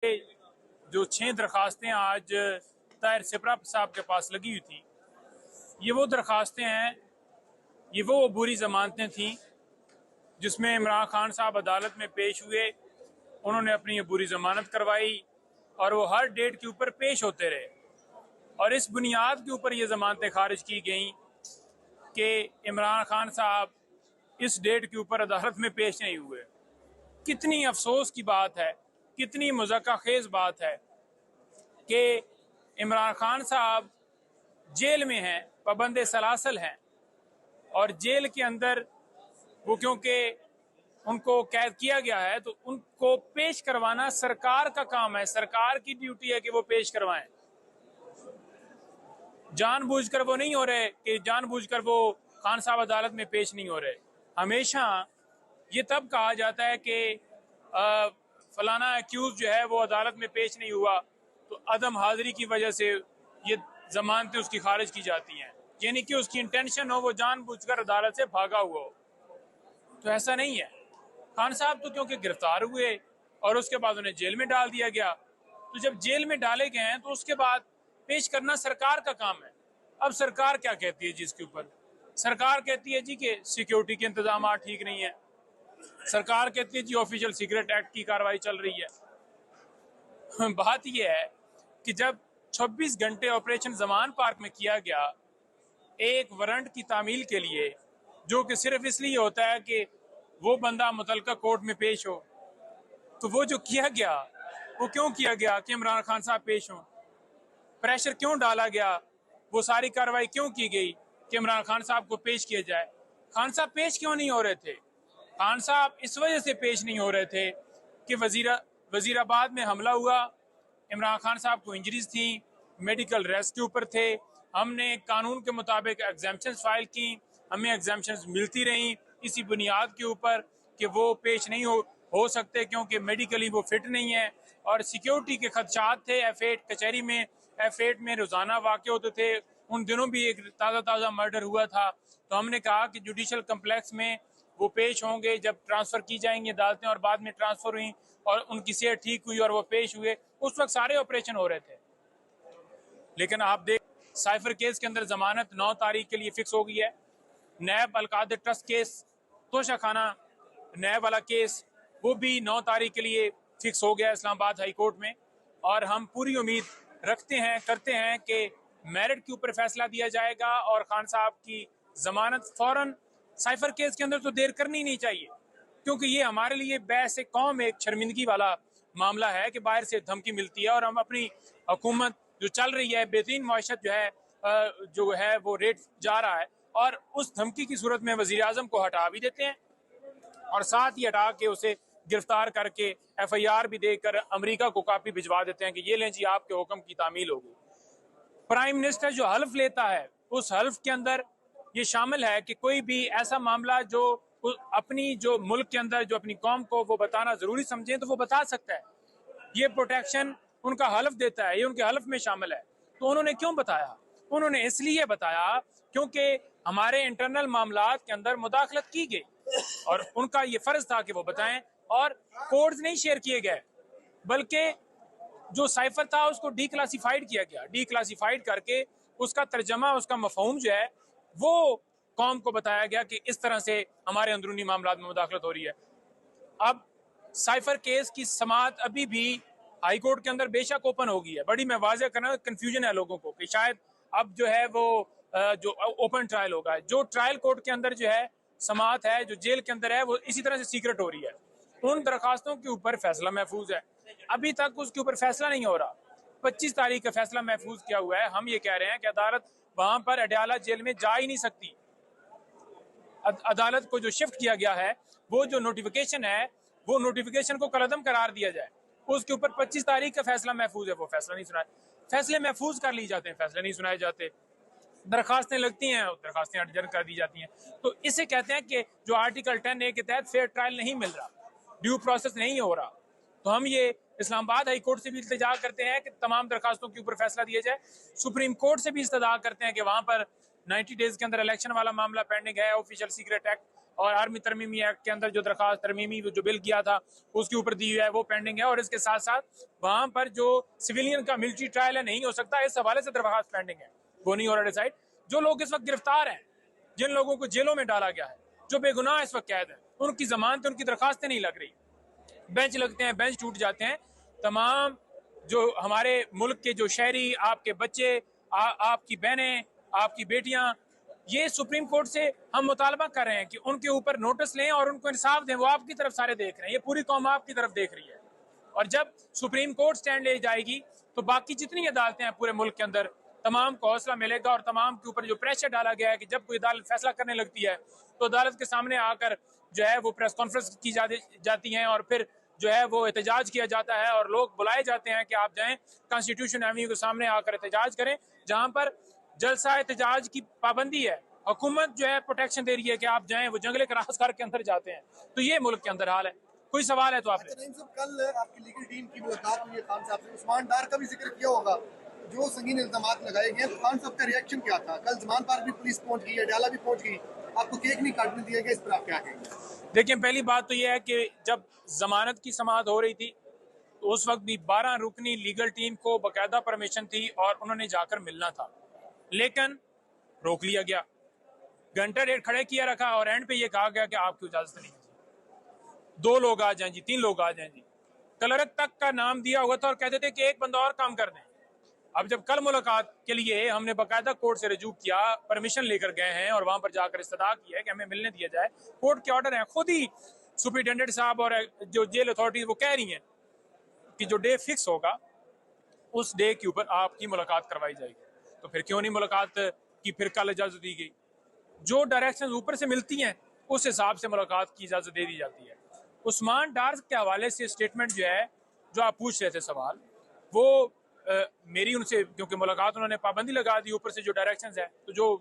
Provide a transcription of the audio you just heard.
जो 6 दरखास्तें आज ताहिर सिपरा साहब के पास लगी हुई थी, ये वो दरखास्तें हैं, ये वो बुरी जमानतें थीं जिसमें इमरान खान साहब अदालत में पेश हुए। उन्होंने अपनी ये बुरी जमानत करवाई और वो हर डेट के ऊपर पेश होते रहे और इस बुनियाद के ऊपर ये जमानतें खारिज की गई कि इमरान खान साहब इस डेट के ऊपर अदालत में पेश नहीं हुए। कितनी अफसोस की बात है, कितनी मुज़क्का खेज बात है कि इमरान खान साहब जेल में हैं, पाबंद सलासल हैं और जेल के अंदर वो क्योंकि उनको कैद किया गया है तो उनको पेश करवाना सरकार का काम है, सरकार की ड्यूटी है कि वो पेश करवाएं। जानबूझकर वो नहीं हो रहे कि जानबूझकर वो खान साहब अदालत में पेश नहीं हो रहे। हमेशा ये तब कहा जाता है कि फलाना एक्यूज जो है वो अदालत में पेश नहीं हुआ तो अदम हाजिरी की वजह से ये जमानतें उसकी खारिज की जाती हैं, यानी कि उसकी इंटेंशन हो वो जानबूझकर अदालत से भागा हुआ हो। तो ऐसा नहीं है। खान साहब तो क्योंकि गिरफ्तार हुए और उसके बाद उन्हें जेल में डाल दिया गया, तो जब जेल में डाले गए हैं तो उसके बाद पेश करना सरकार का काम है। अब सरकार क्या कहती है जी इसके ऊपर? सरकार कहती है जी कि सिक्योरिटी के इंतजाम ठीक नहीं है, सरकार कहती है जी ऑफिशियल सीक्रेट एक्ट की कार्रवाई चल रही है। बात यह है कि जब 26 घंटे ऑपरेशन जमान पार्क में किया गया एक वारंट की तामील के लिए, जो कि सिर्फ इसलिए होता है कि वो बंदा मुतलका कोर्ट में पेश हो, तो वो जो किया गया वो क्यों किया गया कि इमरान खान साहब पेश हों? प्रेशर क्यों डाला गया? वो सारी कार्रवाई क्यों की गई कि इमरान खान साहब को पेश किया जाए? खान साहब पेश क्यों नहीं हो रहे थे? खान साहब इस वजह से पेश नहीं हो रहे थे कि वजीराबाद में हमला हुआ, इमरान खान साहब को इंजरीज थी, मेडिकल रेस्ट के ऊपर थे, हमने कानून के मुताबिक एग्जाम्पशंस फाइल की, हमें एग्जाम्पशंस मिलती रहीं इसी बुनियाद के ऊपर कि वो पेश नहीं हो सकते क्योंकि मेडिकली वो फिट नहीं है और सिक्योरिटी के खदशात थे। F8 कचहरी में F8 में रोजाना वाक़े होते थे। उन दिनों भी एक ताज़ा मर्डर हुआ था, तो हमने कहा कि जुडिशल कम्प्लेक्स में वो पेश होंगे जब ट्रांसफर की जाएंगी अदालतें, और बाद में ट्रांसफर हुई और उनकी सेहत ठीक हुई और वो पेश हुए। उस वक्त सारे ऑपरेशन हो रहे थे। लेकिन आप देख, साइफर केस के अंदर जमानत 9 तारीख के लिए फिक्स हो गई है। नैब अलकादर ट्रस्ट केस, तोशा खाना नैब वाला केस, वो भी 9 तारीख के लिए फिक्स हो गया इस्लामाबाद हाई कोर्ट में। और हम पूरी उम्मीद करते हैं कि मेरिट के ऊपर फैसला दिया जाएगा और खान साहब की जमानत फौरन। साइफर केस के अंदर तो देर करनी नहीं चाहिए क्योंकि ये हमारे लिए बहस कौम एक शर्मिंदगी वाला मामला है कि बाहर से धमकी मिलती है और हम अपनी हुकूमत जो चल रही है, बेहतरीन मईशत जो है वो रेट जा रहा है और उस धमकी की सूरत में वजीर आजम को हटा भी देते हैं और साथ ही हटा के उसे गिरफ्तार करके FIR भी देकर अमेरिका को कापी भिजवा देते हैं कि ये लें जी आपके हुक्म की तामील होगी। प्राइम मिनिस्टर जो हल्फ लेता है उस हल्फ के अंदर ये शामिल है कि कोई भी ऐसा मामला जो अपनी जो मुल्क के अंदर जो अपनी कौम को वो बताना जरूरी समझे तो वो बता सकता है। ये प्रोटेक्शन उनका हल्फ देता है, ये उनके हल्फ में शामिल है। तो उन्होंने क्यों बताया? उन्होंने इसलिए बताया क्योंकि हमारे इंटरनल मामलात के अंदर मुदाखलत की गई और उनका ये फर्ज था कि वो बताएं। और कोड्स नहीं शेयर किए गए बल्कि जो साइफर था उसको डीक्लासिफाइड किया गया। डीक्लासिफाइड करके उसका तर्जमा, उसका मफहूम जो है वो कौम को बताया गया कि इस तरह से हमारे अंदरूनी मामलात में मुदाखलत हो रही है। अब साइफर केस की समाअत अभी भी हाई कोर्ट के अंदर बेशक ओपन हो गई है। बड़ी मैं वाज़ेह करना, कंफ्यूजन है लोगों को कि शायद अब जो है वो जो ओपन ट्रायल होगा, जो ट्रायल कोर्ट के अंदर जो है समाअत है, जो जेल के अंदर है, वो इसी तरह से सीक्रेट हो रही है। उन दरखास्तों के ऊपर फैसला महफूज है, अभी तक उसके ऊपर फैसला नहीं हो रहा। 25 तारीख का फैसला महफूज किया हुआ है। हम ये कह रहे हैं कि अदालत वहां पर अडयाला जेल में जा ही नहीं सकती। अदालत को जो शिफ्ट किया गया है वो जो नोटिफिकेशन है वो नोटिफिकेशन को कलअदम करार दिया जाए। उसके ऊपर 25 तारीख का फैसला महफूज है, वो फैसला नहीं सुनाए। फैसले महफूज कर लिए जाते हैं, फैसले नहीं सुनाए जाते। दरखास्तें लगती हैं, दरखास्तें अडजन कर दी जाती हैं। तो इसे कहते हैं कि जो आर्टिकल 10A के तहत फेयर ट्रायल नहीं मिल रहा, ड्यू प्रोसेस नहीं हो रहा। तो हम ये इस्लामाबाद हाई कोर्ट से भी इल्तिजा करते हैं कि तमाम दरखास्तों के ऊपर फैसला दिया जाए। सुप्रीम कोर्ट से भी इस्तदा करते हैं कि वहां पर 90 डेज के अंदर इलेक्शन वाला मामला पेंडिंग है, ऑफिशियल सीक्रेट एक्ट और आर्मी तरमीमी एक्ट के अंदर जो दरखास्त तरमीमी जो बिल किया था उसके ऊपर दी हुई है वो पेंडिंग है। और इसके साथ साथ वहां पर जो सिविलियन का मिलिट्री ट्रायल है नहीं हो सकता, इस हवाले से दरखास्त पेंडिंग है, वो नहीं हो रहा डिसाइड। जो लोग इस वक्त गिरफ्तार हैं, जिन लोगों को जेलों में डाला गया है, जो बेगुनाह इस वक्त कैद है, उनकी जमानतें, उनकी दरखास्तें नहीं लग रही, बेंच लगते हैं, बेंच टूट जाते हैं। तमाम जो हमारे मुल्क के जो शहरी, आपके बच्चे, आपकी बहनें, आपकी बेटियां, ये सुप्रीम कोर्ट से हम मुतालबा कर रहे हैं कि उनके ऊपर नोटिस लें और उनको इंसाफ दें। वो आपकी तरफ सारे देख रहे हैं, ये पूरी कौम आपकी तरफ देख रही है। और जब सुप्रीम कोर्ट स्टैंड ले जाएगी तो बाकी जितनी अदालतें हैं पूरे मुल्क के अंदर, तमाम को हौसला मिलेगा। और तमाम के ऊपर जो प्रेशर डाला गया है कि जब कोई अदालत फैसला करने लगती है तो अदालत के सामने आकर जो है वो प्रेस कॉन्फ्रेंस की जाती हैं और फिर जो है वो एहतजाज किया जाता है और लोग बुलाए जाते हैं कि आप जाएं कॉन्स्टिट्यूशन एवेन्यू के सामने आकर एहतजाज करें, जहां पर जलसा एहतजाज की पाबंदी है। हुकूमत जो है प्रोटेक्शन दे रही है कि आप जाएं, वो जंगले क्रॉस करके अंदर जाते हैं। तो ये मुल्क के अंदर हाल है। कोई सवाल है तो आप कल आपकी लीगल टीम की मुलाकात हुई है खान साहब से, उस्मान डार का भी जिक्र किया होगा, जो संगीन इल्जामात लगाए गए। तो खान साहब का रिएक्शन क्या था? कल जमान पार्क भी पुलिस पहुंच गई, अडयाला भी पहुंच गई, आपको केक नहीं काटने दिया गया, इस पर आप क्या कहेंगे? देखिए, पहली बात तो यह है कि जब जमानत की समाअत हो रही थी तो उस वक्त भी 12 रुकनी लीगल टीम को बाकायदा परमिशन थी और उन्होंने जाकर मिलना था, लेकिन रोक लिया गया, घंटा डेढ़ खड़े किया रखा और एंड पे ये कहा गया कि आपकी इजाजत नहीं है, 2 लोग आ जाएं जी, 3 लोग आ जाएं जी। क्लर्क तक का नाम दिया हुआ था और कहते थे कि एक बंदा और काम कर दें। अब जब कल मुलाकात के लिए हमने बाकायदा कोर्ट से रजू किया, परमिशन लेकर गए हैं और वहां पर जाकर इस्तदा की है कि हमें मिलने दिया जाए, कोर्ट के ऑर्डर हैं, खुद ही सुपरिटेंडेंट साहब और जो जेल अथॉरिटी वो कह रही हैं कि जो डे फिक्स होगा उस डे के ऊपर आपकी मुलाकात करवाई जाएगी। तो फिर क्यों नहीं मुलाकात की? फिर कल इजाजत दी गई। जो डायरेक्शन ऊपर से मिलती हैं उस हिसाब से मुलाकात की इजाजत दे दी जाती है। उस्मान डार के हवाले से स्टेटमेंट जो है, जो आप पूछ रहे थे सवाल, वो मेरी उनसे, क्योंकि मुलाकात उन्होंने पाबंदी लगा दी ऊपर से जो डायरेक्शंस है, तो जो